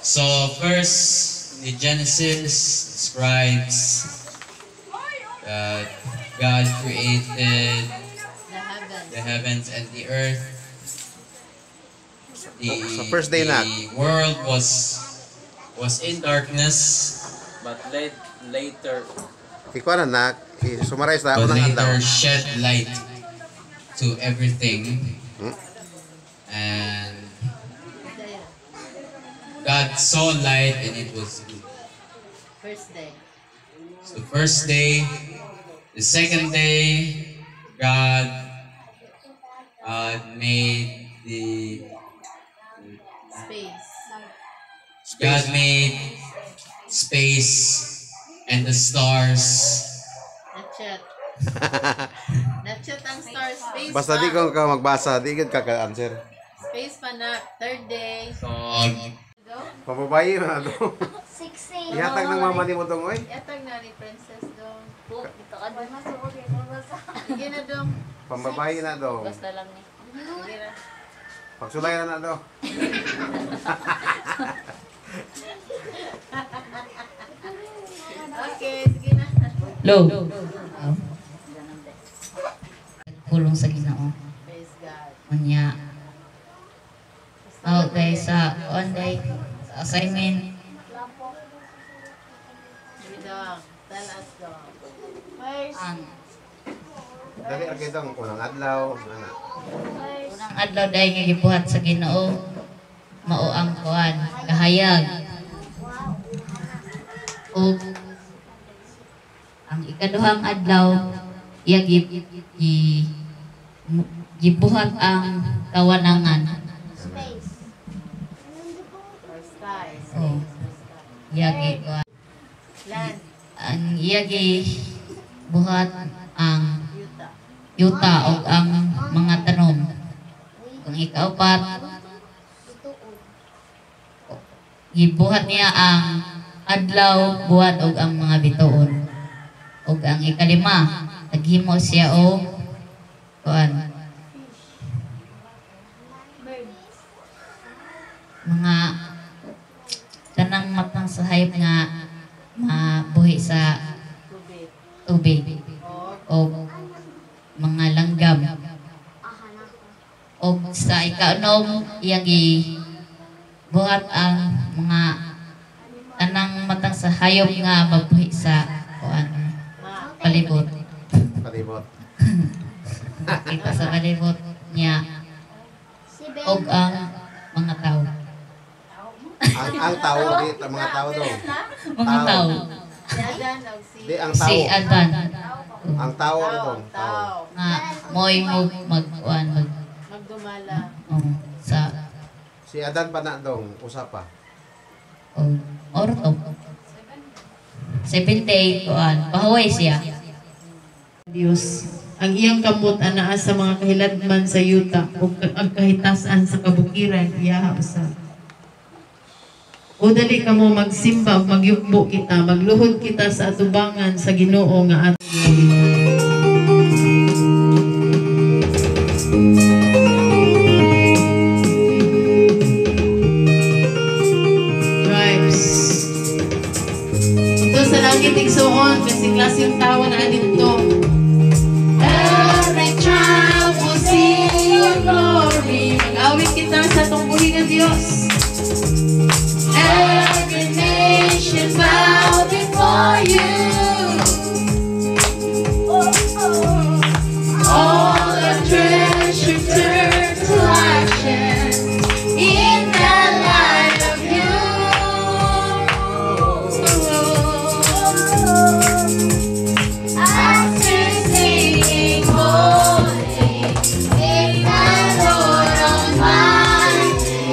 So first, the Genesis describes that God created the heavens and the earth. Sa first day na. The world was in darkness, but later Ikaw na summarize na but unang adlaw. later shed light to everything. And God saw light and it was good. First day. So first day, the second day, God made the Space. God made space and the stars. Not yet. Not yet ang star. Space Basta pa. di ka magbasa, di ka ka-answer. Space pa na. Third day. So Go. Pababayi na do. 16. Ihatag ng mama ni mo tong oy. Yatag na ni Princess Dong. Po, ito ka doon. Sige na Dong. Pambabayi na do. Basta lang ni. Sige na. Pagsulay na do. Okay, sige na. Low. Kulong sa Ginoo. Praise God. Unya. Okay, sa on day, sa assignment, Sige Dong. Tell us Dong. First. ang Dali ra kitong unang adlaw, ana. unang adlaw dahil nga gibuhat sa Ginoo, mao ang kuan, kahayag. O ang ikaduhang adlaw, iya gibuhat ang kawanangan. Space. Or sky. Oh. Iya kuan. Land. Ang iya buhat ang Yuta. yuta o ang mga tanom. Kung ikaupat, gibuhat niya ang adlaw, buhat og ang mga bituon. Og ang ikalima, naghimo siya og kuan mga tanang matang sa hayop nga mabuhi sa Tubig. tubig O. o mga langgam. O sa ikaunom, iyagi buhat ang mga tanang matang sa hayop nga mabuhi sa kuan palibot. Palibot. Kita sa palibot niya Si Ben. og ang mga tao. Ang tao di mga tao do. Mga tao. Si Adan o si... Di ang tao. Si Adan Ang tao do. Tao. Tao. nga moy mo magkuan mag Magdumala. sa Si Adan pa na dong usapa. orto. 7 day kuan pahuway siya. Dios ang iyang kamot anaa sa mga kahiladman sa yuta ug ang kahitasan sa kabukiran iyaha usa. O dali kamo magsimba ug magyukbo kita, magluhod kita sa atubangan sa Ginoo nga ating Tribes. Ito sa langit igsuon kasi klaseng tawa na dito. Every child will see your glory. Mag-awit kita sa tungkulin ng Diyos. Every nation bow before you. All the treasure turn to ashes in the light of you. As we're singing holy, is the Lord Almighty.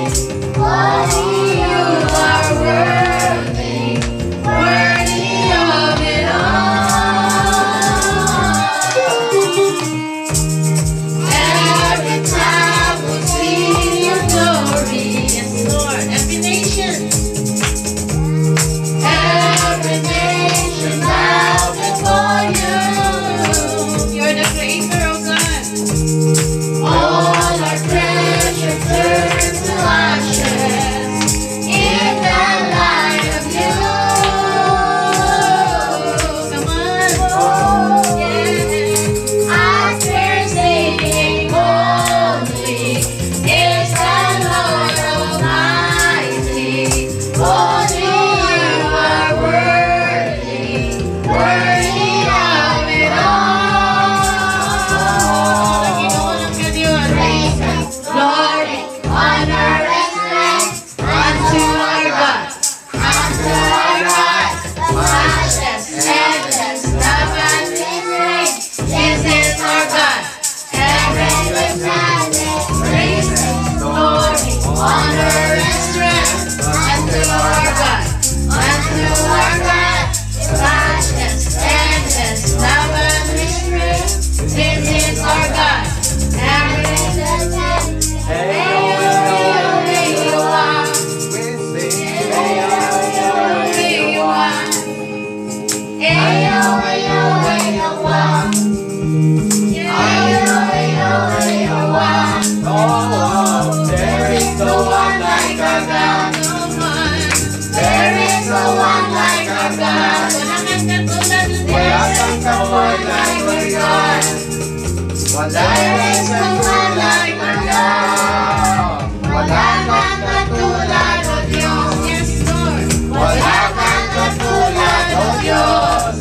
There is no one like our God. Wala kang katulad o Diyos. Yes, Lord. Wala kang katulad o Diyos.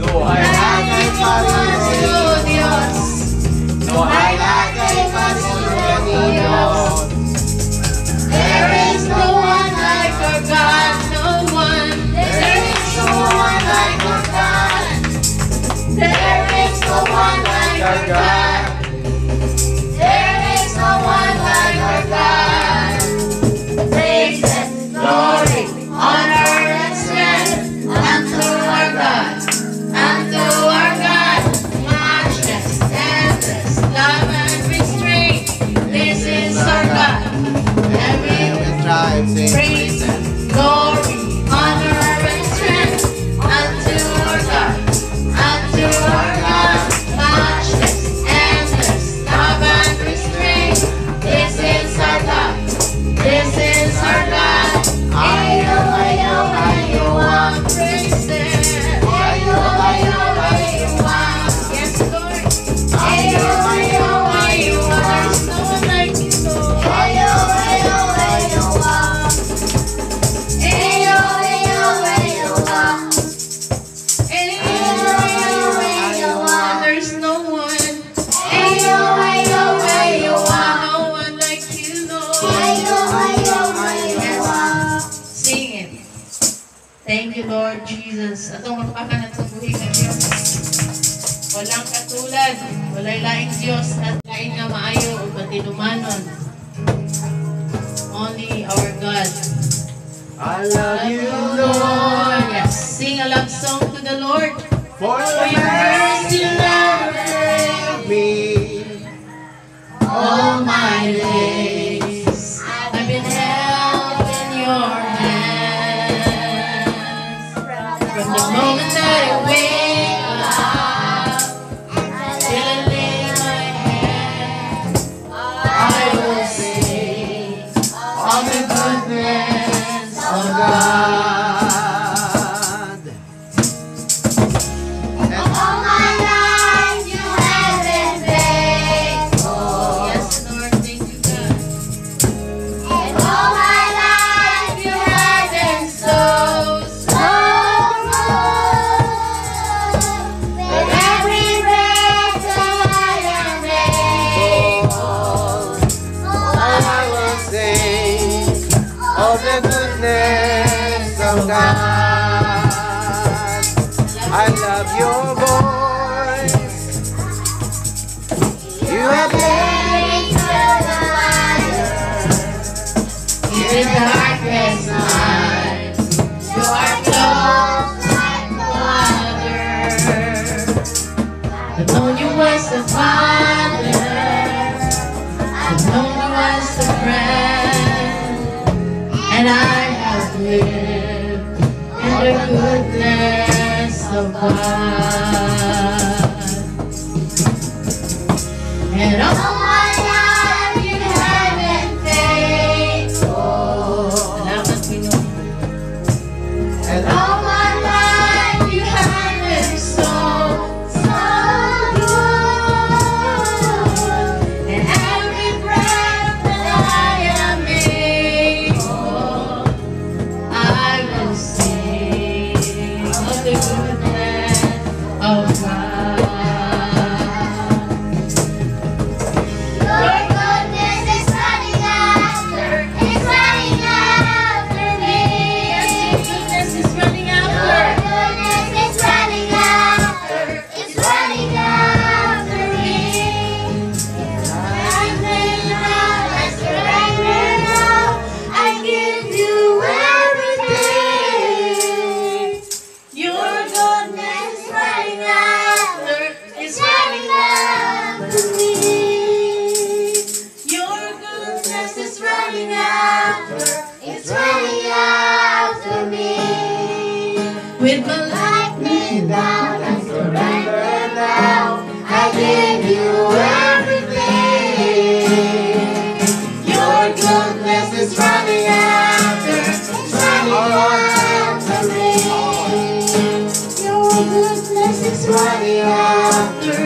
Duhay lang kay Panginoon o Diyos. Duhay lang kay Panginoon o Diyos. There is no one like our God. No one. There is no one like our God. There is no one like our God. There is no one like our God. Praise and glory, honor and strength unto our God. Unto our God, matchless, endless, love and restraint. This is our God. Every praise and glory, honor and strength unto our God. Unto our God, matchless, endless, love and restraint. This is our God. This is our God. Ayo, ayo, ayo, praise Him. Ayo, ayo, ayo, yes, Lord. Ayo, ayo, ayo, there's no one like you, Lord. Ayo, ayo, ayo, ayo, ayo, ayo, there's no one. Ayo, ayo, ayo, no one like you, Lord. Ayo, ayo, ayo, sing it. Thank you, Lord Jesus. Atong magpakan at buhi ng Diyos. Walang katulad, walay laing Diyos at lain nga maayo o patinumanon. Only our God. I love you, Lord, Lord, yes. Sing a love song to the Lord. for For your your mercy mercy never love me. all my days. I've been held in your hands. From the moment that I wake up till I lay my head, I will sing of the goodness of God. All my life you have been faithful. Yes, Lord, thank you, God. And all my life you have been so good. With every breath that I am able, I will sing of the goodness of God. I love your voice. You have led me through the fire. In darkest night, you are close like no other. I've known you as a father, I've known you as a friend, and I have lived in the goodness of God. And all my life you have been faithful. salamat Pinoy. And All my life you have been so good. And every breath that I am able, I will sing of the goodness of God. your goodness is running after me. Yes, your goodness is running Your after. goodness is running after me. I lay down, I surrender now. I give you everything. Your goodness is running after me. Your goodness is running after me. With my life Life laid down, I surrender now. I give you everything. Your goodness is running after me. Your goodness is running after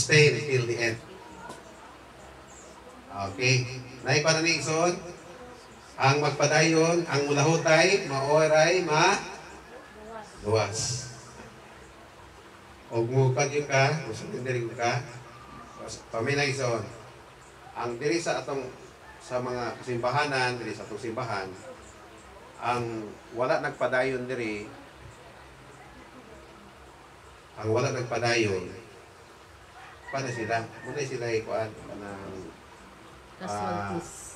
sustain till the end. Okay. Nay pa na ni Igsoon? Ang magpadayon, ang mulahutay, maoray, luwas. O mukan yung ka, gusto din diri ka, paminay Igsoon. Ang diri sa atong sa mga simbahanan, diri sa atong simbahan, ang wala nagpadayon diri, ang wala nagpadayon, paano sila? Muna sila ikuan, kanang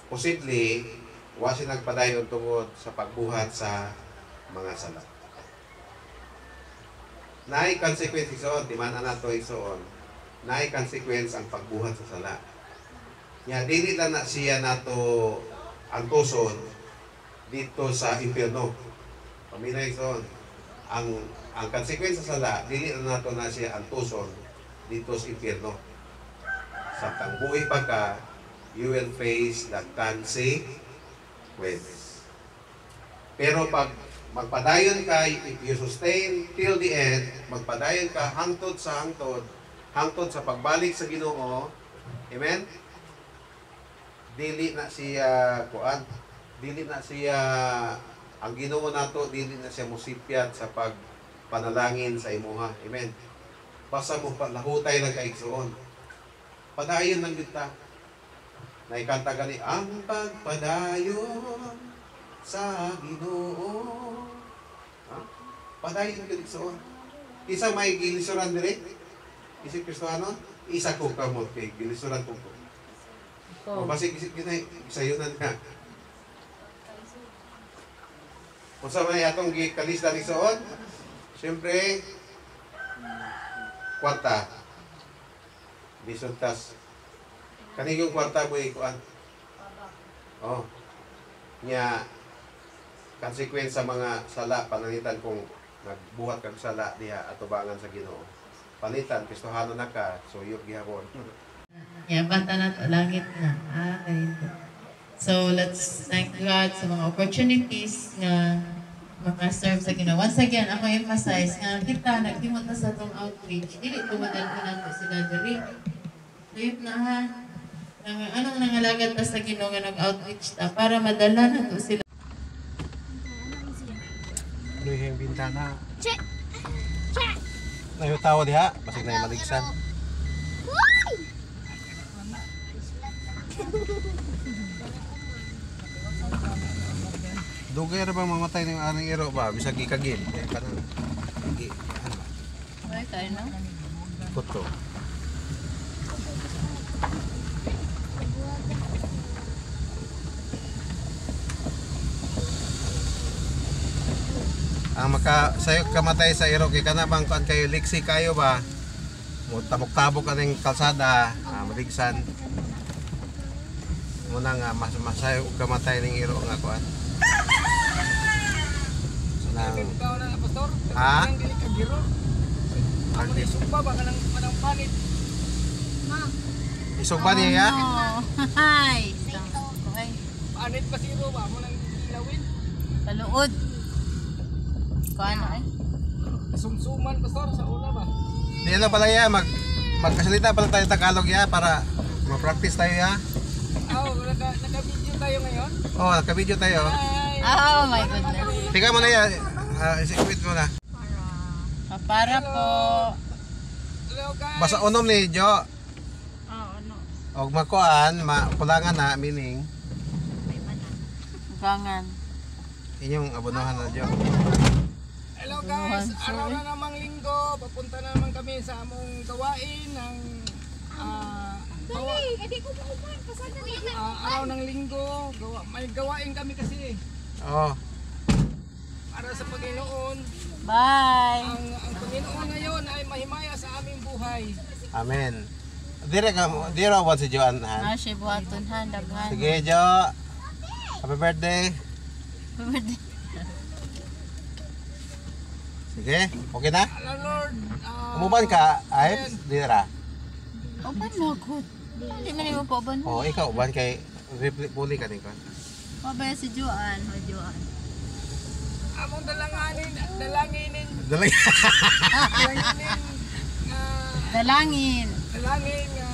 posibleng wa sila nagpadayon tungod sa pagbuhat sa mga sala. Naay consequence isoon, di man nato isoon. Naay consequence ang pagbuhat sa sala. Nya dili lang na siya nato ang tuson dito sa impierno. Pamilya isoon. Ang consequence sa sala, dili lang nato na siya ang tuson dito sa impierno. Sa tangbuhi pa ka, you will face the consequence. Pero pag magpadayon ka, if you sustain till the end, magpadayon ka hangtod sa pagbalik sa Ginoo, amen? Dili na siya ang Ginoo nato, dili na siya musipyat sa pagpanalangin sa imuha, amen? Basta mo lahutay lang kaigsuon. Padayon lang kita. Naikanta gani, ang pagpadayon sa Ginoo. Padayon ka dito. Isa may gilisuran dire? Isip Kristohanon? Isa ko kamot kay gilisuran ko. O basig isip kita, sayunan ka. Kung sa may atong gikalis dali soon, siyempre, kwarta. Bisuntas. Kaning yung kwarta mo ikuan. Oh. Nya consequence sa mga sala panangitan kung nagbuhat kag sala diha atubangan sa Ginoo. Palitan Kristohano na ka, suyog gihapon. Bata na to, langit na. Ganito. So, let's thank God sa mga opportunities na makaserve sa Ginoo. Once again, ako emphasize nga kita nagtimot na sa itong outreach. Dili tumadan ko na to sila diri. Sayop na ha. Anong nangalagad na sa Ginoo nga nag-outreach ta para madala na to sila. Ano yung bintana? Check! Check! Nayo tao diha, basig na yung maligsan. Dugay ra bang mamatay ng aning iro ba? Bisag gikagil. Kanang Ay, tayo na. kuto. Ang sayo kamatay sa iro kay kana bang kuan kayo liksi kayo ba? Mo tabok-tabok kaning kalsada, maligsan. Muna nga masayo kamatay ning iro nga kuan. Sanang pastor. Ha? Ang dili ka giro. Ang isugba ba kanang panit. Isog ba niya? Hi! Panit pa siro ba mo nang ilawin. Taluod. Kano ay? Sumsuman pastor sa una ba? Di lang pala ya, magkasalita pala tayo Tagalog ya para ma-practice tayo ya. Naka-video tayo ngayon? Oh, naka-video tayo. Hi! Oh my goodness. Tika mo na ya, isipit mo na. Para po. Hello guys! Basta unom ni Jo. Ano? Og makuan, kulangan na, meaning. Gangan. Inyong abonohan na Jo. Hello guys! Araw na namang linggo. Papunta na naman kami sa among gawain ng araw ng linggo. May gawain kami kasi Oh, para sa Panginoon. Bye! Ang Panginoon ngayon ay mahimaya sa aming buhay. amen. Dire ba si Joan han? Siya buhaton handaghan. Sige Jo. Happy birthday. Sige, okay na? Hello Lord. Umuban ka, Ives? Dira. Oban na good. Hindi man mo po oban. Oh, ikaw uban kay puli ka niko. Mabaya si Joan. O Joan. Among dalanginin Dali. dalanginin Dalangin. dalangin nga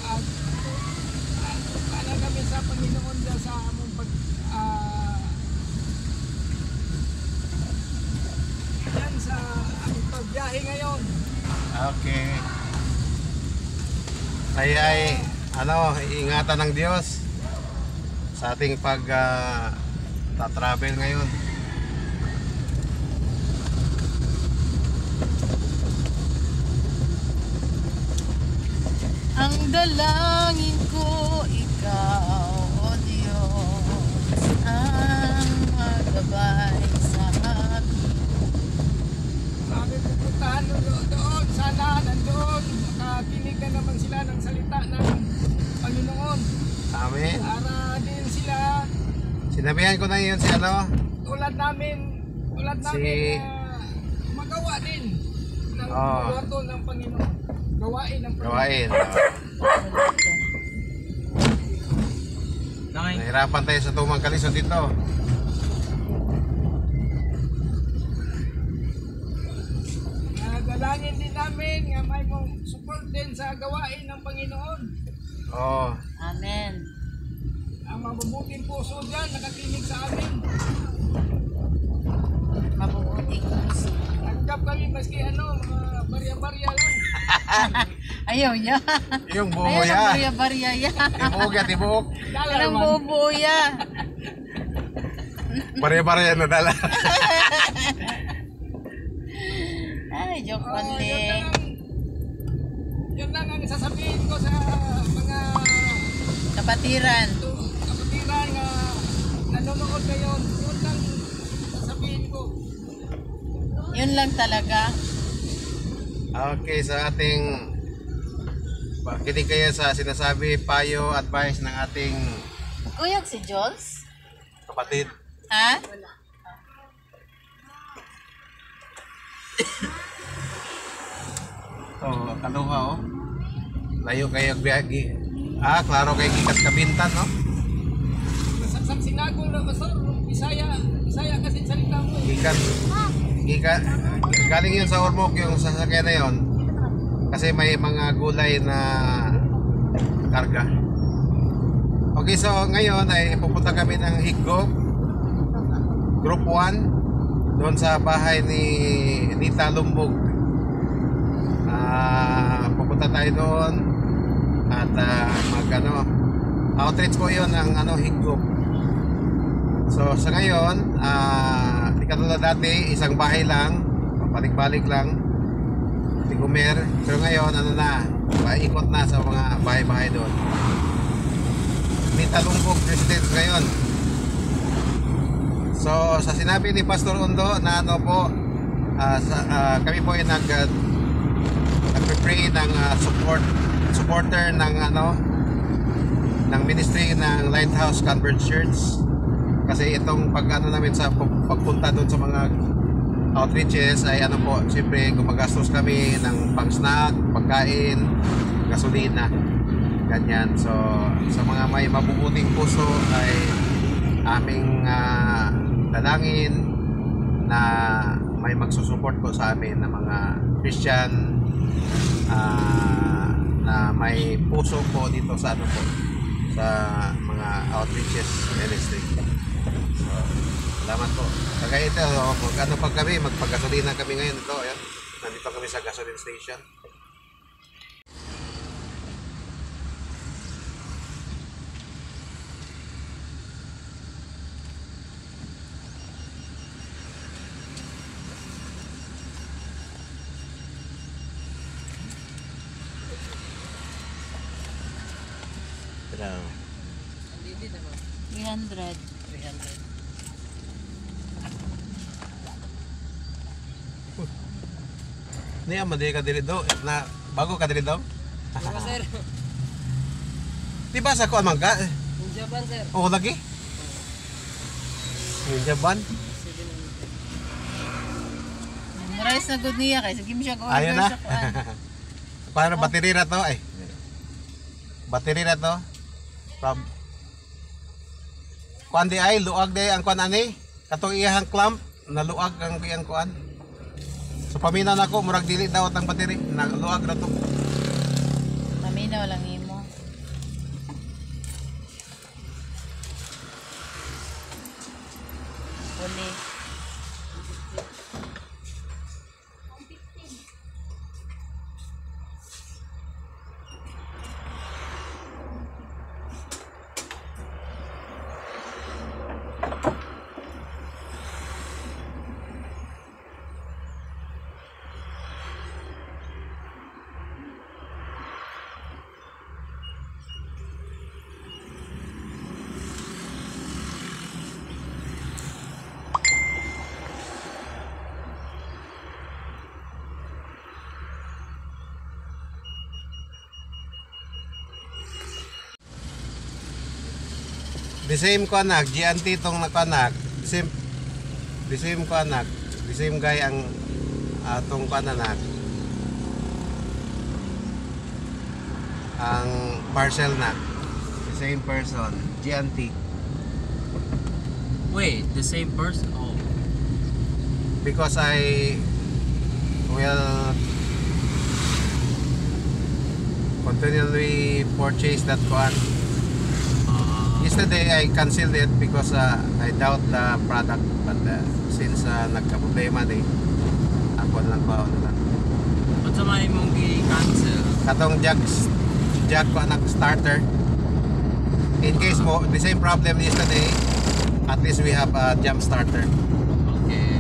ano kami sa Panginoon dyan sa among yan sa aming pagbiyahe ngayon. Okay. Ay ingatan ng Diyos sa ating tatravel ngayon. Ang dalangin ko, ikaw, O Diyos, ang magabay sa akin. Sabi pupuntahan doon, sana nandoon, makakinig na naman sila ng salita ng Panginoon. Amen. Para din sila, Sinabihan ko na yun si tulad namin magawa din ng kwarto ng Panginoon. Gawain ng Panginoon. gawain. Nahirapan tayo sa tumang kalisod dito. Dalangin din namin nga may mong support din sa gawain ng Panginoon. Oh, Amen. Ang mabubuting puso dyan, nakakinig sa amin. Mabubuting puso. Tanggap kami maski mga barya-barya lang. Ayaw niya. yung buho Ayaw ng ya. barya-barya ya. Tibuok ya, tibuok. Anong bubo ya. Bare-bare na dala. Ay, joke Oh, only. yun lang ang sasabihin ko sa mga Kapatiran. kapatiran nga nanonood ngayon. Yun lang sasabihin ko. Yun lang talaga. Okay, sa ating pakinig kayo sa sinasabi, payo, advice ng ating Kuyog si Jules? kapatid. Ha? Oh, kaluha layo kayo biyagi. Klaro kayo gikas kabintan, no? Nasaksak sinagol na pastor. Bisaya kasi salita mo. Gikan galing yun sa Ormoc yung sasakyan na yun. Kasi may mga gulay na karga. Okay, so ngayon ay pupunta kami ng Higop Group 1 doon sa bahay ni Nita Lumbog. Pupunta tayo doon at outreach po yun ng Higop. So sa ngayon, di katulad dati, isang bahay lang, papalik-balik lang, Tigumer. Pero ngayon, paikot na sa mga bahay-bahay doon. Nita Lumbog President ngayon. So sa sinabi ni Pastor Undo na kami po ay nag-pray ng supporter ng ng ministry ng Lighthouse Converge Church. Kasi itong namin sa pagpunta doon sa mga outreaches ay siyempre gumagastos kami ng pang-snack, pagkain, gasolina, ganyan. So sa mga may mabubuting puso ay aming dalangin na may magsusupport po sa amin na mga Christian na may puso po dito sa sa mga outreaches ministry. So, salamat po. Kagaya ito, magpagasolina kami ngayon ito. Ayan. Nandito kami sa gasoline station. Pero, 300. niya madi ka diri do na bago ka diri do. Sir, Di ba sa ko amangka? Japan sir. Oo lagi. Yung Japan. Marais na good niya kay sige mo siya Ayun na. sa kuan. Paano battery na to ay? Battery na to. From kuan di ay luag di ang kuan ani. Katong iyang clamp na luag ang iyang kuan. So paminaw nako murag dili daw ang battery na luag ra to. Paminaw lang imo. Uli. The same ko anak, GNT tong nakanak. The same ko anak. The same guy ang tong kananak. Ang parcel na. The same person, GNT. Wait, the same person? Oh. Because I will continually purchase that one. Yesterday I canceled it because I doubt the product, but since nagka-problema din, ako lang pa lang. Ba't sa may mong i-cancel? Katong jack ko anak starter. In case mo the same problem yesterday, at least we have a jump starter. Okay.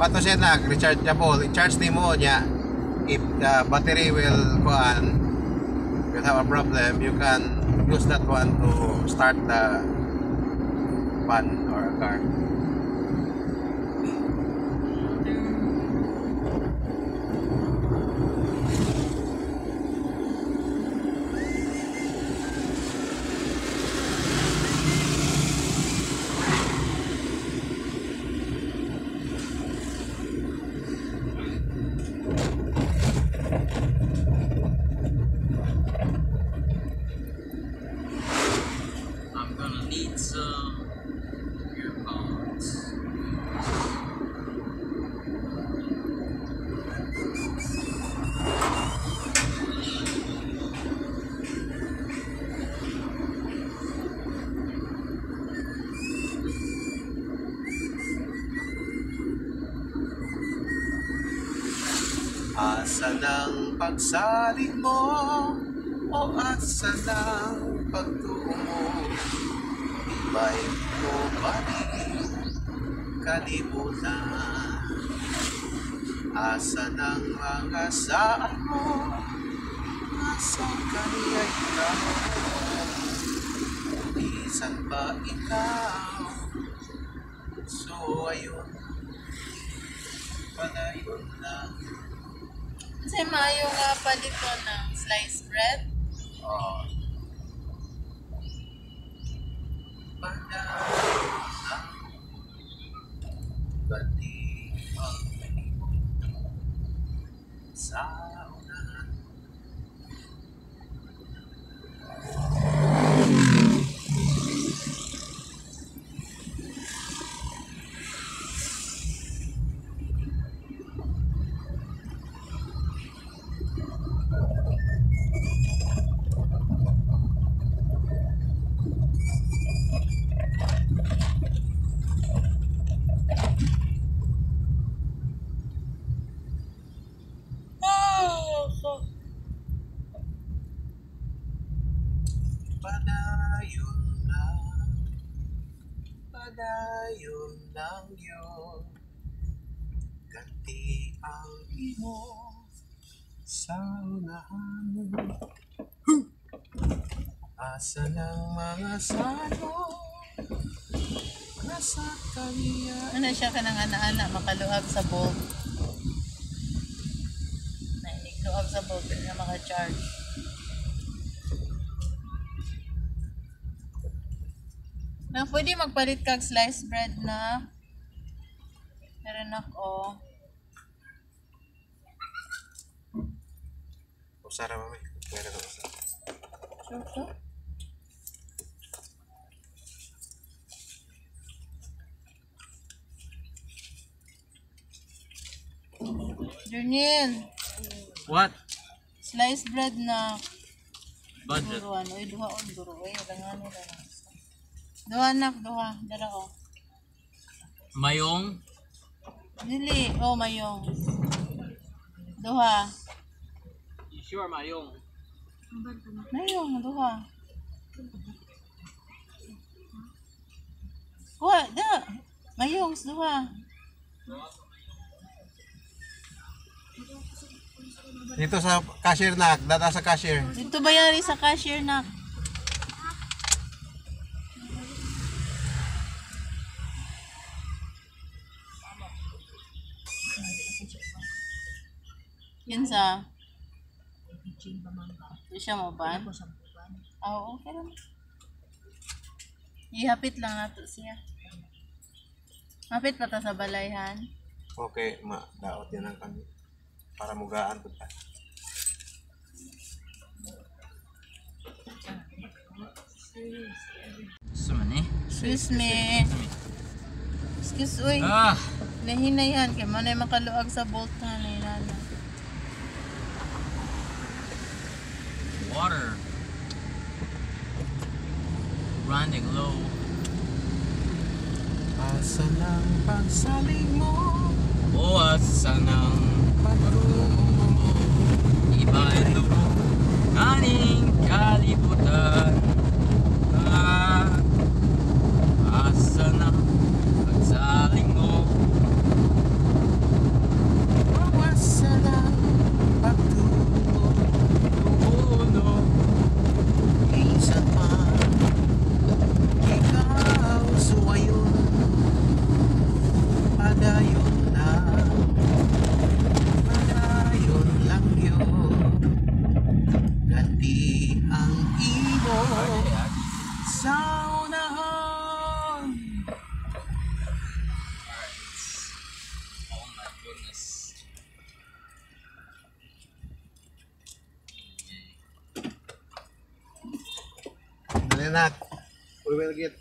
Pato siya rechargeable, i-charge din mo niya. If the battery will have a problem, you can use that one to start the van or a car. I'm gonna need some earpods. Asa ng pagsalig mo o asa ng pagtuo mo, iba'y mo ba rin kalimutan? Asa ng mga saan mo, asa kaniya'y ikaw, isan ba ikaw? So ayun, palayon lang. Kasi maayo nga palito ng sliced bread. Oh. Pati ang sa unahan. Padayon lang yun, ganti ang imo sa unahan. Asa ng mga salo, nasa kaniya. Ano siya ka ng ana-ana, makaluag sa bulb. Nainig-luag sa bulb, hindi na maka-charge. Na pwede magpalit kag sliced bread na. Meron ako. Usara mami, meron ako sa. Sure to? Jernil, What? sliced bread na Budget. duruan. Uy, duha o duro. Uy, langan nila na. Duha nak, duha. Dara o. Mayong. Dili. Oh, mayong. Duha. You sure mayong? Mayong, duha. What? Da. Mayong, duha. Dito sa cashier nak, dada sa cashier. Dito bayari sa cashier nak. Yan sa. Di siya maban. Oo, okay lang. Ihapit lang nato siya. Hapit pa ta sa balayhan. Okay, daot yan ang kami. Para mugaan po tayo. Suman eh. Excuse me. Excuse, uy. Ah! Nahinayan kay manay makaluag sa bolt na nana. Water. Running low. Asa ng pagsaling mo, Asa ng pagtungo mo. Iba ang lubo. Kaning kalibutan. Asa ng pagsaling mo. asa ng pagtubo, Puno. isa pa, ikaw suwayon, padayon na, padayon lang yun, ganti ang imo sa unahan. Oh my goodness. Dali nak, we will get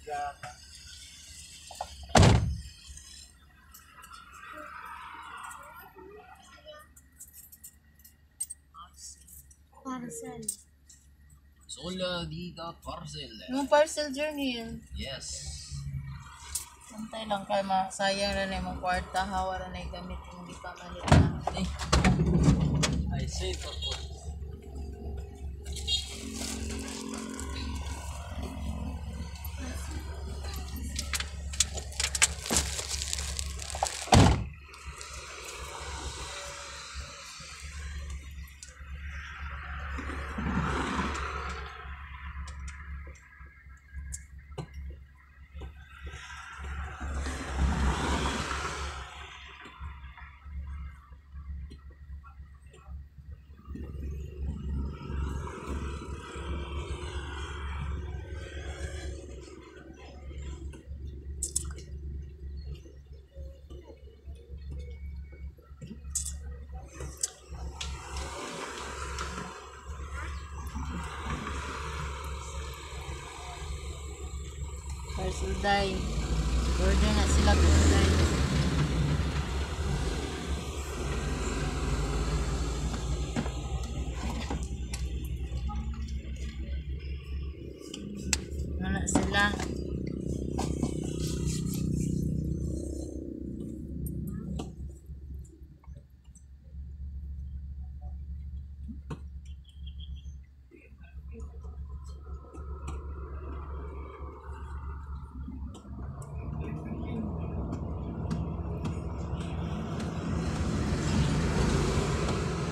Parcel. Sola dito parcel. Yung parcel journey. Yes. Antay lang kay masayang na na yung kwarta. Hawa na na gamit yung di pa malit na. Eh. I say for Parcel day. Order na sila online. Wala sila.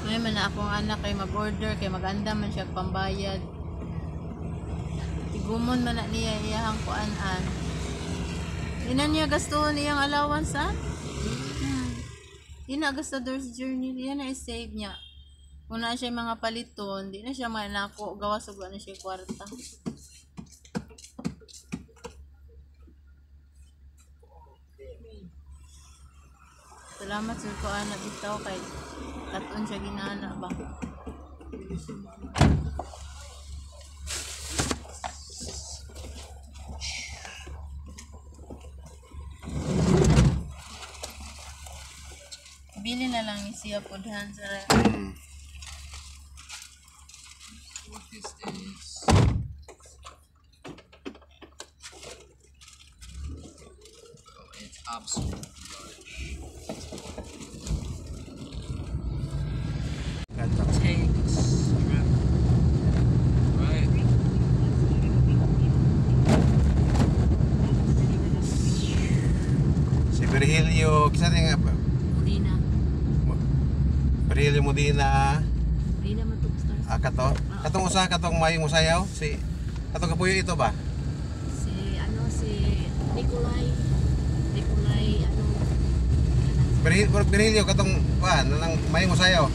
May man na akong anak kay mag-order kay maganda man siya pambayad. Tigumon man na niya iyahang kuan-an. Inan niya gastuhon iyang allowance ha? Ina gastador's journey yan na i-save niya. Kung na siya mga paliton, di na siya manako gawas ug ano siya kwarta. Salamat sir ko anak bitaw kay katon siya ginana ba. Bili na lang ni siya pudhan sa What is this? Oh, it's absolute garbage. Takes shrimp. Right. Si Virgilio, kisa nga ba? Murina. Virgilio Modina, Murina matugstars. kato. Katong usa katong mayong musayaw, si katong kapuyo ito ba? Si Nikolay ano Virgilio katong ba nang mayong musayaw.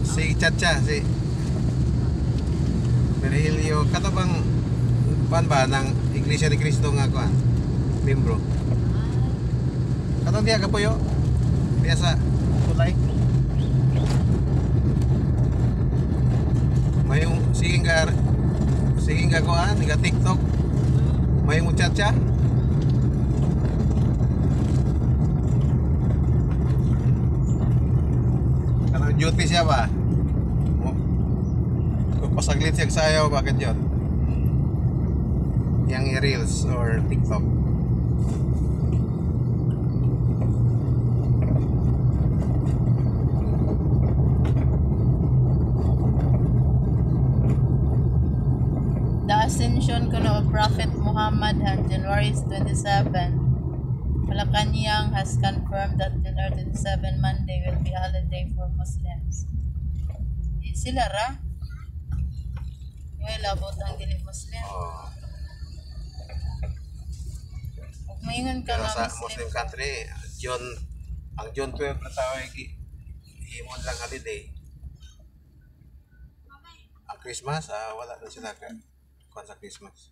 Si Chacha, si Virgilio kato bang kuan ba ng Iglesia ni Cristo nga kuan? Membro. Katong diya kapuyo. Diya sa tulay. Mayong sige nga kuan, nga TikTok. Mayong muchacha. Kanang duty siya ba? Kung pasaglit siya sayaw, bakit yun? Yang reels or TikTok. The Ascension kuno of Prophet Muhammad on January 27. Malacanang has confirmed that January 27 Monday will be a holiday for Muslims. Sila ra? Well, abot ang dili Muslim. Oh. Ug maingon ka Pero nga sa Muslim country, ang June 12 na tawag himon lang holiday. Ang Christmas, wala na sila kuan sa Christmas.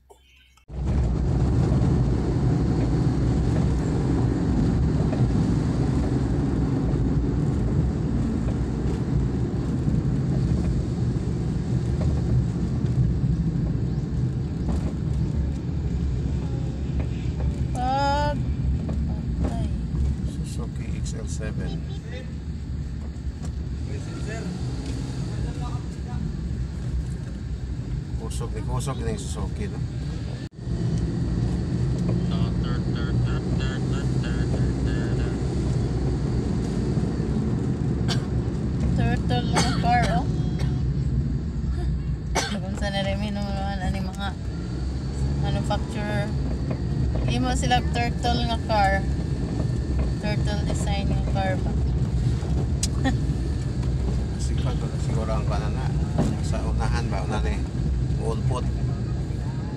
Suzuki XL7. Kusog na yung Suzuki, no? Turtle na car, oh. Kung saan na rin naman ani mga manufacturer. Imo sila turtle nga car. Turtle design nga car ba? Siguro ang banana sa unahan ba? Unahan eh. Ulpot.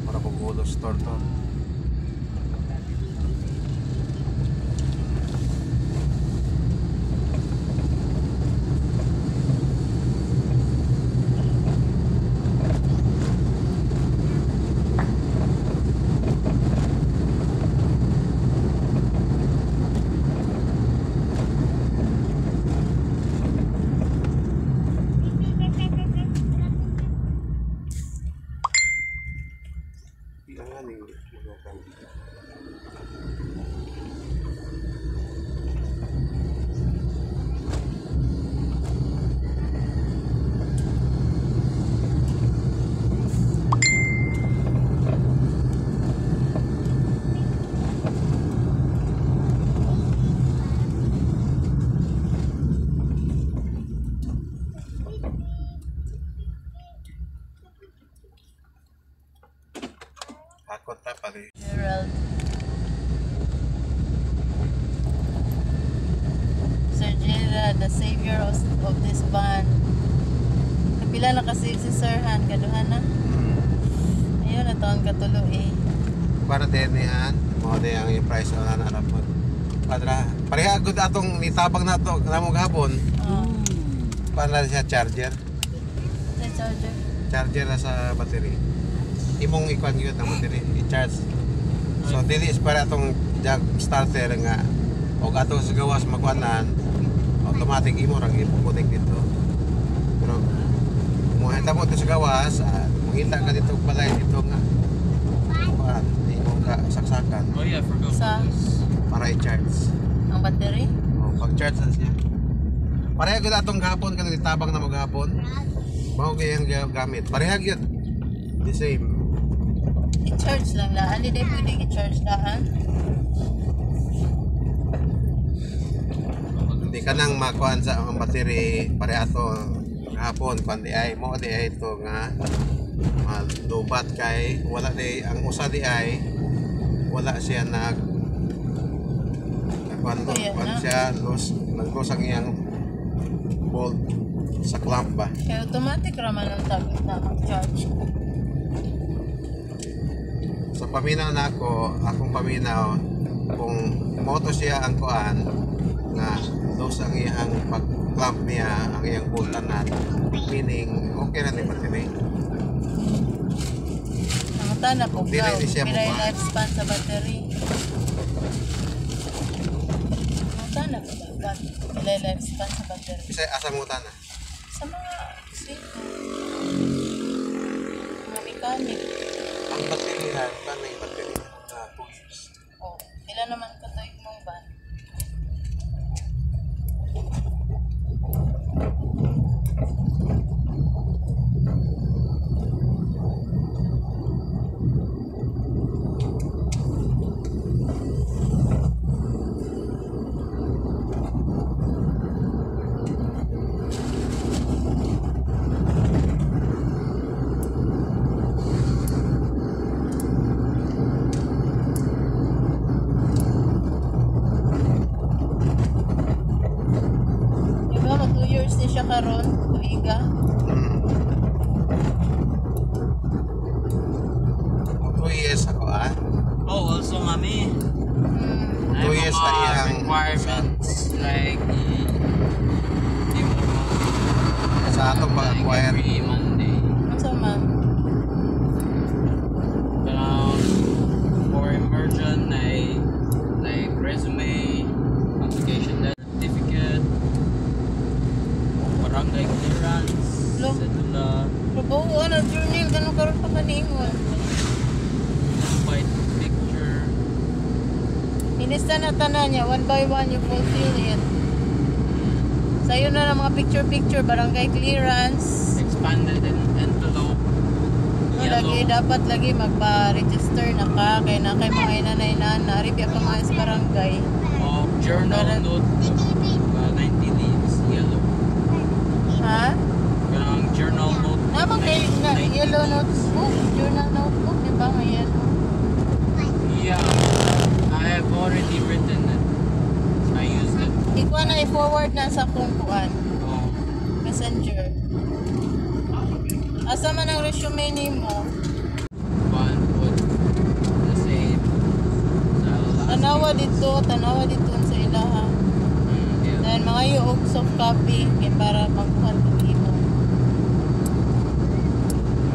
Para pag ulo store to. Hakot na pare. Gerald. Sir Gerald, the savior of this band. Kapila na kasi si Sir Han, kaduhan na. Ayun, ito ang katulo eh. Para din yan, mo din ang price na narapon. Padra, pareha gud atong nitabang na to namong gahapon. Para siya charger. Sa charger. Charger na sa battery. Imong ikuan gyud ang battery i-charge. So dili is para atong jag starter nga og ato sa gawas magkuanan automatic imo ra ipuputik dito. Pero mo hita mo to sa gawas, mangita ka dito balay dito nga. Imo ka saksakan Oh yeah, I forgot Sa about this. para i-charge. ang battery. Pag-charge na siya. Pareha gyud atong gahapon kanang itabang na maghapon. Mao gyud ang gamit. Pareha gyud. The same. I-charge lang na. Hindi din pwede i-charge lahat. Hindi ka nang makuhaan sa ang battery pareha to gahapon kundi ay mo di ay ito nga madubat kay wala di ang usa di ay wala siya nagkuhan siya nag-lose ang iyang bolt sa clamp ba. Kaya automatic raman ang tablet na mag-charge. Sa paminaw na akong paminaw kung moto siya ang kuan nga lose ang iyang pag-clamp niya ang iyang bolt na meaning okay na ni battery. Ang tanap po Dili daw, di siya pilay mukha. lifespan sa battery. Ang tanap po dapat, pilay lifespan sa battery. Bisay asa mo na. Sa mga, mga mechanic. Ang battery ha, paano yung battery? 2 years. Oh, ilan naman katuig mong ban? Diba, mag 2 years din siya karon, tuiga. 2 years ako Oh, also mami. Hmm. 2 years na iyang requirements like sa atong pag-acquire. every Monday. Ano sa man? For immersion, like resume, application certificate, barangay clearance, Lo. cedula, Trabaho, ano, journal, ganun karon pa kaningon. white picture, Inista na tanan niya, one by one you fulfill it. Sa'yo na ng mga picture-picture, barangay clearance. expanded envelope, No, lagi, dapat lagi magpa-register na ka, kay na kay mga inanay-nana, ribya ka mga sa barangay. of journal Para- notebook, 90 leaves, yellow. Ha? Kanang journal notebook. Namang kay na 90 yellow leaves. notebook, journal notebook, di ba may yellow? Yeah, I have already written it. I used it. Ikaw na i-forward na sa kungkuan, Oh, messenger. Asa man ang resume nimo? one put the same. Tanawa dito sa ilaha. Yeah. Then mga yuog soft copy kay para magkuhan ko imo.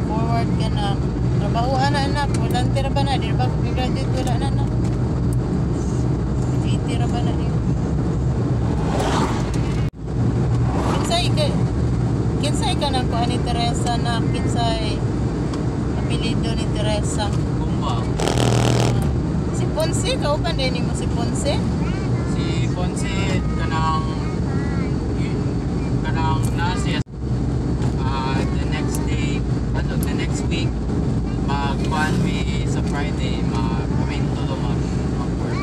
Forward ka na. Trabahoan na anak, volunteer ba na? Di ba graduate wala na anak? Volunteer ba na niyo? Kinsay ka ng kuha ni Teresa na kinsay apelido ni Teresa. Kumba. Si Ponce, kauban din mo si Ponce? Si Ponce kanang nasa the next day, the next week magkuhan mi sa Friday kami tulo mag-work.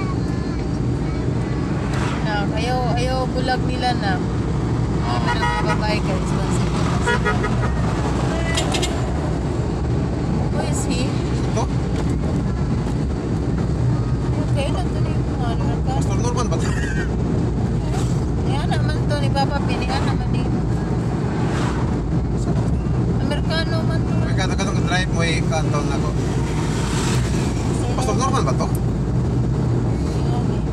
Na, ayaw bulag nila na. Ano na mga babae ka, responsible na sila. Who is he? Ito? Okay, lang to ni ano ka? Pastor Norman ba? Yan naman to ni Papa P. Yan naman ni Amerikano man to. May katong drive mo kanton nako. Pastor Norman ba to?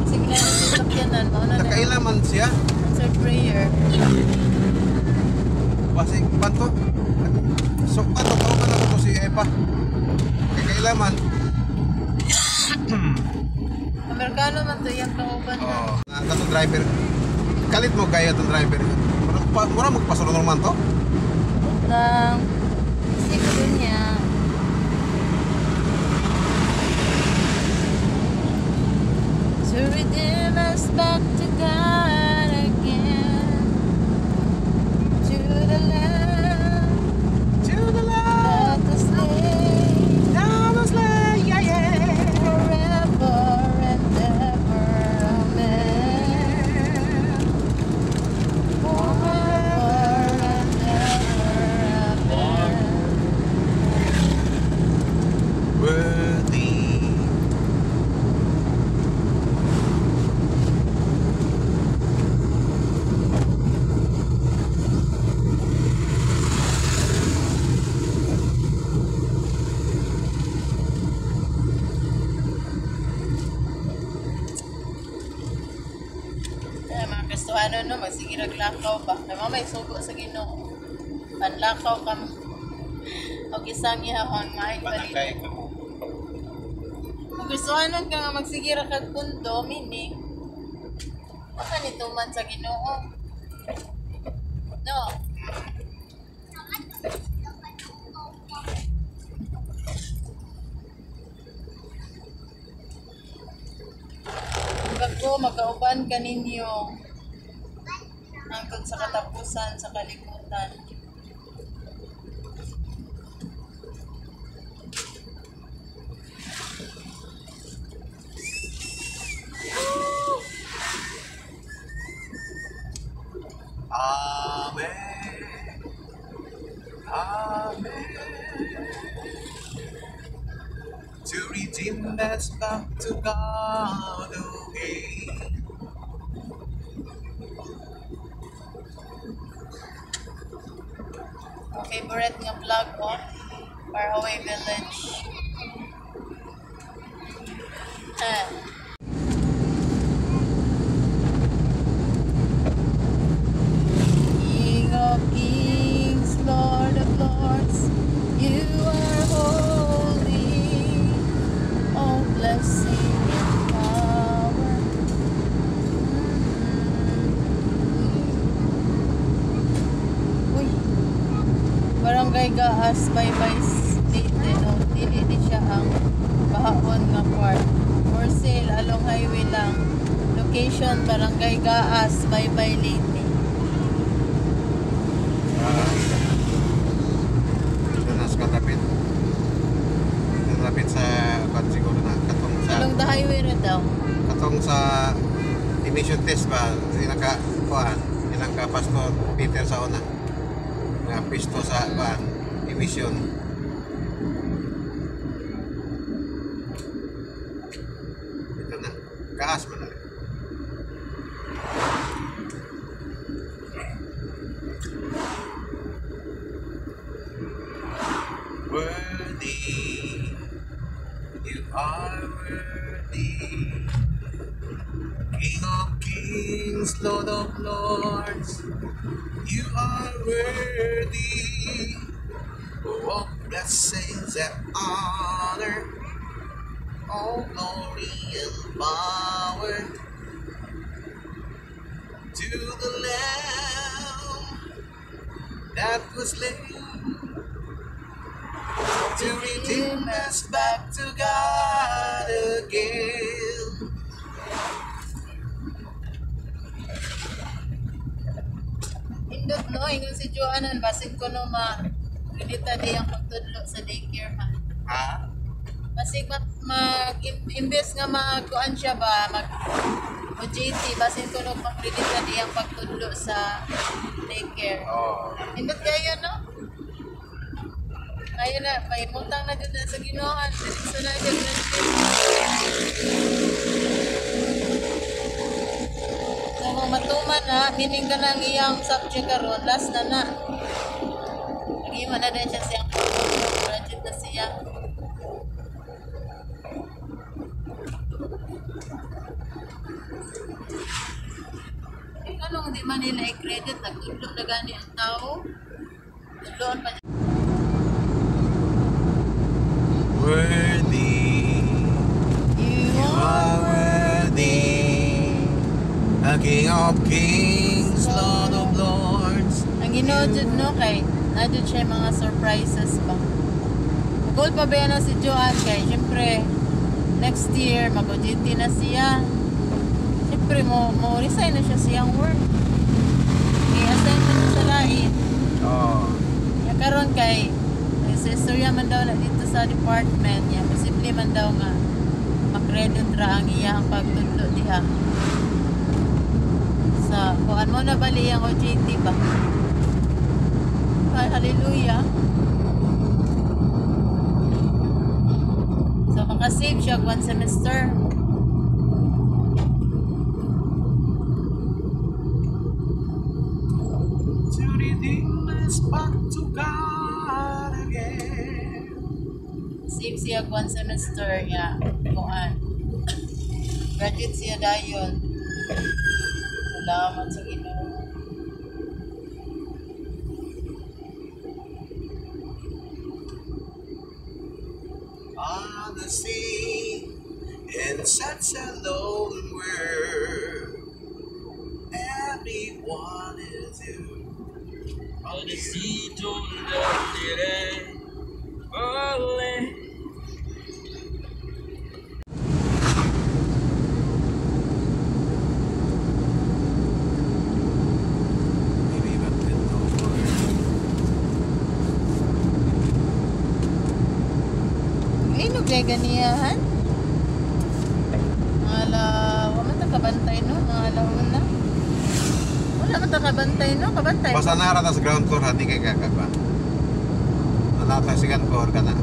Kasi ginagawa sa sakyanan. Mauna na Nakailaman siya. answered prayer. Basi ba to? So ato pa ka na to si Epa. Kay kailaman. Amerikano man to yung kauban na. Oh, katong driver. Kalit mo gaya tong driver. Mura magpastor Norman to? Lang. Siguro niya. To redeem us back to gusto no, magsige naglakaw ba? Kaya mamay sugo sa Ginoo. Panlakaw ka mo. O isang ihahon, maing balik. Kung gusto ka nga magsige ra kag pundo, mini. Baka nito man sa Ginoo. No. Ako, magkauban ka ninyo hanggang sa katapusan sa kalibutan. Amen. Amen. To redeem that's back to God again. Favorite nga vlog ko, Faraway Village. King of kings, Lord of lords, you are holy. All blessing and power. Uy, Barangay Gaas, Baybay State, no? Dili di siya ang bahawon nga part. For sale, along highway lang. Location, Barangay Gaas, Baybay Leyte. Ito na sa katapit. Katapit sa siguro na katong sa Along the highway rin daw. katong sa emission test ba inaka kuan inaka Pastor Peter sa una nga pisto sa kuan emission. Ito na kaas man na. Worthy, you are worthy, King of kings, Lord of lords, you are worthy, all blessings and honor, all glory and power, to the Lamb that was slain to redeem us back to God again. Indot no, ingon si Joanan, basin ko no ma-credita di ang pagtudlo sa daycare ha. Ha? Basig imbes nga magkuan siya ba, OJT, basin ko no ma-credita di ang pagtudlo sa daycare. Oh. Indot kayo no? Ayun na, may mutang na dyan sa Ginoon. Sa na dyan na so, kung matuman na, meaning ka ng iyang subject karon, last na na. Nag-iwan na din siya siyang project na siya. Eh, anong di man nila i-credit? Nagtudlo na gani ang tao. Tudloan pa dyan. Worthy, you are worthy, a King of kings, Lord of lords. Ang Ginoo jud no kay nadjud siya mga surprises ba. Goal pa ba na si Joanne kay syempre next year mag-OJT na siya. Syempre mo resign na siya siyang work. I-assign na siya sa lain. Oh. Ya karon kay istorya man daw na dito sa department niya, posible man daw nga makredit ra ang iyang pagtudlo diha. Sa kuan mo na bali ang OJT ba? Hallelujah. So makasave siya 1 semester. To redeem us back to God again. Save siya 1 semester niya. Kuan. Graduate siya dayon. Salamat sa Ginoo. On the sea, in such a lone world, everyone is you. Necesito diré, ole. Inog na ganiyahan? Ala, wala man kabantay no? Ala, wala. Wala man kabantay no? Kabantay. Basta narata sa ground floor, hati kay kakakwa. Narata sa second floor ka na.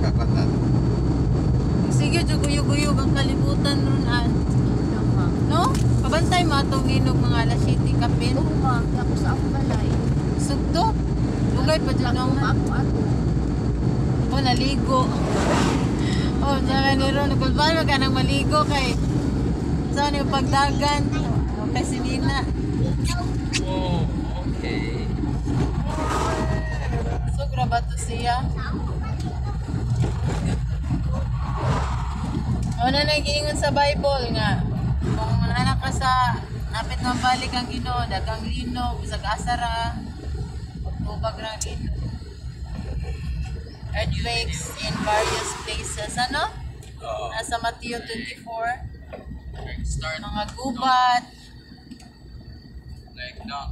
Kakakwa. Sige, guyo-guyo ang kalibutan ron an. No? Kabantay mo atong inog mga alas 7 kapin. Oo, ma. Ako sa akong balay. Sugdo. Lugay pa dyan ang Ako. oh, naligo. Oh, tsaka ni Ron, nagkulbaan ka nang maligo kay saan yung pagdagan. Oh, kay si Nina. Oh, okay. So, graba to siya. Ano na nag-iingon sa Bible nga, kung anak ka sa napit ng balik ang Ginoo, dagang linog, bisag asara, pagtubag ng linog. Earthquakes in various places, ano? Nasa Matthew 24, Start mga gubat, like that.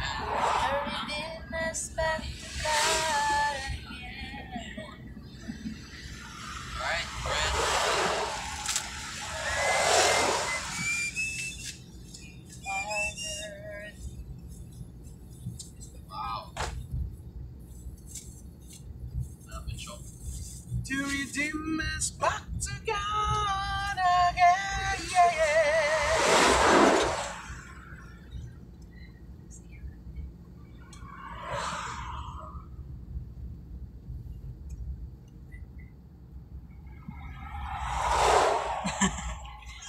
everything is back to God again. Right, friend. Wow. Grabe show. To redeem us back to God again, yeah, yeah.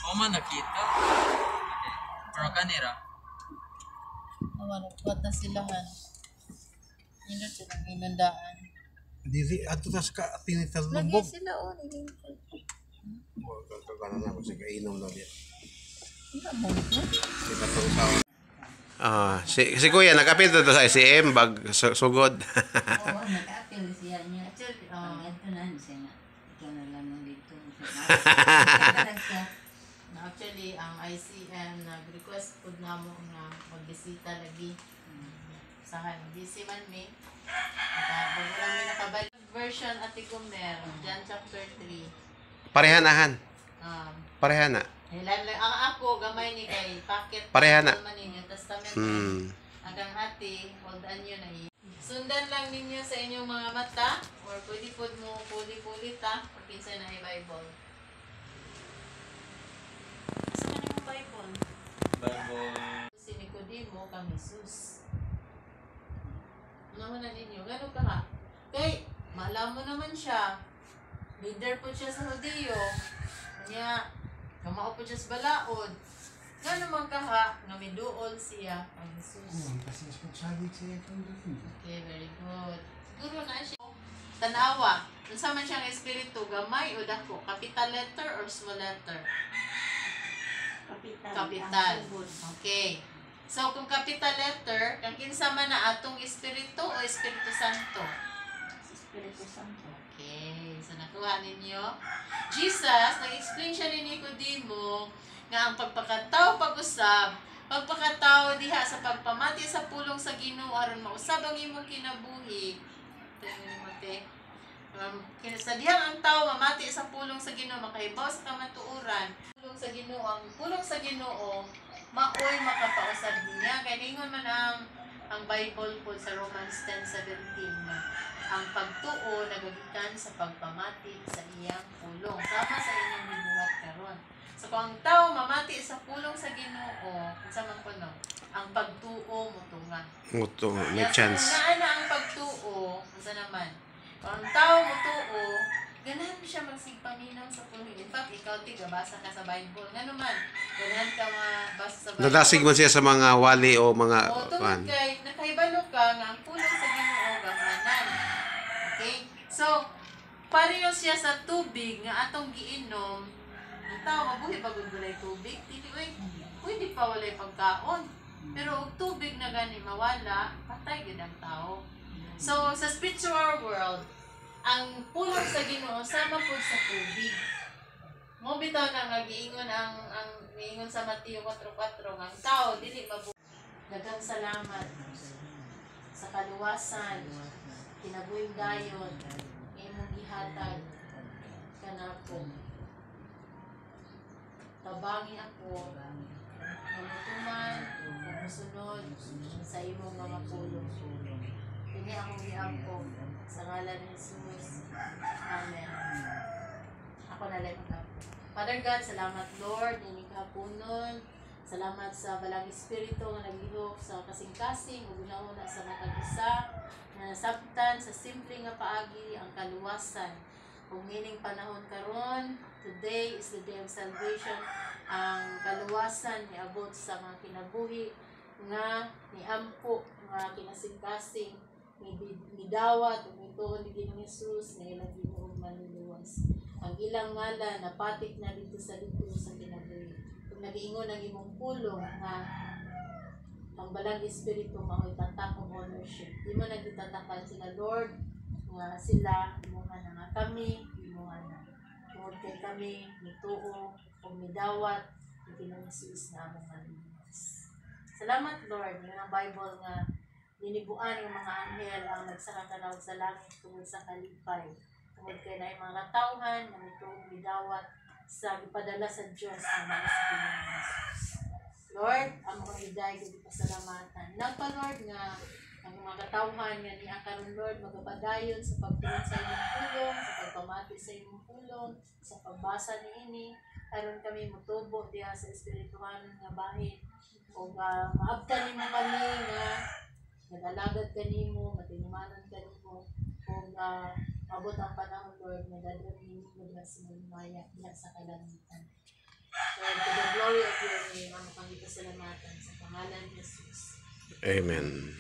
O man nakita. Pero kanira. Namanagpat na silahan. Inod silang inundaan. Dili ato tas ka tinital Lagi lubog. sila o, nilingkod. Kagana na ko sige inom na diyan. Hindi mo ko. Sila to usawa. Si Kuya nakapito to sa ICM bag sugod. Oo, nag-apil siya niya. Actually, Ito na siya nga. Ikaw na lang nung dito. actually, ang ICM nag-request po na mo na magbisita lagi. Sahan, busy man me. Bago lang may nakabalik version Ate Gomer, John chapter 3. Parehanahan. Um, Parehana. ang ako, gamay ni kay packet. Pareha na. Yung testament. Agang ate, holdan nyo na sundan lang ninyo sa inyong mga mata or pwede po mo puli-pulit ha pag pinsan na i-Bible. Saan na yung Bible? Bible. Si Nicodemo kang Jesus. Unahan na ninyo. Gano'n ka nga? Kay, maalam mo naman siya. Leader po siya sa Hodeo. Kanya, kamao po siya sa balaod. Gano'n man ka ha, na may duol siya ang Jesus. Okay, very good. Siguro na siya. Tanawa, kung saan man siyang espiritu, gamay o dako, capital letter or small letter? Kapital. Okay. So, kung capital letter, kung kinsa man na atong Espiritu o Espiritu Santo? Espiritu Santo. Okay. So, nakuha ninyo. Jesus, nag-explain siya ni Nicodemo nga ang pagpakatao pag-usab, pagpakatao diha sa pagpamati sa pulong sa Ginoo aron mausab ang imong kinabuhi. Tingnan ni Mate. Sa dihang ang tao mamati sa pulong sa Ginoo makahibaw sa kamatuoran. Pulong sa Ginoo, ang pulong sa Ginoo maoy makapausab niya kay ningon man ang Bible po sa Romans 10:17 na ang pagtuo nagagikan sa pagpamati sa iyang pulong sama sa inyong gibuhat karon. So kung ang tao mamati sa pulong sa Ginoo, unsa man kuno? Ang pagtuo motunga. Muto, may Kung chance. naa na ang pagtuo, unsa naman? Kung ang tao motuo, Ganahan siya magsigpaminaw sa pulo. In fact, ikaw tiga basa ka sa Bible. Nga naman, ganahan ka mabasa sa Bible. Nadasig man siya sa mga wali o mga O, tungod kay, nakahibalo ka nga ang pulong sa Ginoo gamanan. Okay? So, pareho siya sa tubig nga atong giinom. Ang tao, mabuhi pag walay tubig. Pwede pa walay pagkaon. Pero og tubig na gani mawala, patay gid ang tao. So, sa spiritual world, ang pulong sa Ginoo sama pud sa tubig. Mo bitaw na nga giingon ang giingon sa Mateo 4:4 nga ang tao dili mabuhi. Daghang salamat sa kaluwasan, kinabuhing dayon, imong gihatag kanako. Tabangi ako, mamutuman, mamusunod sa imong mga pulong. Kini akong giangkon sa ngalan ni Jesus. Amen. Ako na lang mag Father God, salamat Lord, nining kahaponon. Salamat sa Balang Espiritu nga naglihok sa kasing-kasing ug una-una sa matag isa na nasabtan sa simple nga paagi ang kaluwasan. Kung nining panahon karon, today is the day of salvation. Ang kaluwasan niabot sa mga kinabuhi nga niampo nga kinasing-kasing midawat ug mituon ni Ginoong Hesus na ilang Ginoong manluluwas. Ang ilang ngalan napatik na dito sa libro sa kinabuhi. Kung nag-iingon ang imong pulong nga ang Balang Espiritu mao'y tatak ng ownership. Di mo nagtatakan sila Lord nga sila imuha na nga kami, imuha na. Tungod kay kami nituo o midawat ni Ginoong Hesus na among manluluwas. Salamat Lord, yung ang Bible nga ninibuan ng mga anghel ang nagsakatanaw sa langit tungod sa kalipay. Tungod kay na yung mga katawhan na nituong midawat sa ipadala sa Diyos ng mga Pilipinas. Lord, ang mga hiday ko pasalamatan. Nagpa Lord nga ang mga katawhan nga niya karon Lord magapadayon sa pagtuon sa imong pulong, sa pagpamati sa imong pulong, sa pagbasa niini. Karon kami mutubo diha sa espirituhan nga bahin o maabtan nimo kami nga nag-alagad kanimo, matinumanan kanimo o abot ang panahon Lord nga dadalhin mo diha sa maya diha sa kalangitan. Lord, to the glory of your name, ang makamit pasalamatan sa pangalan ni Jesus. Amen.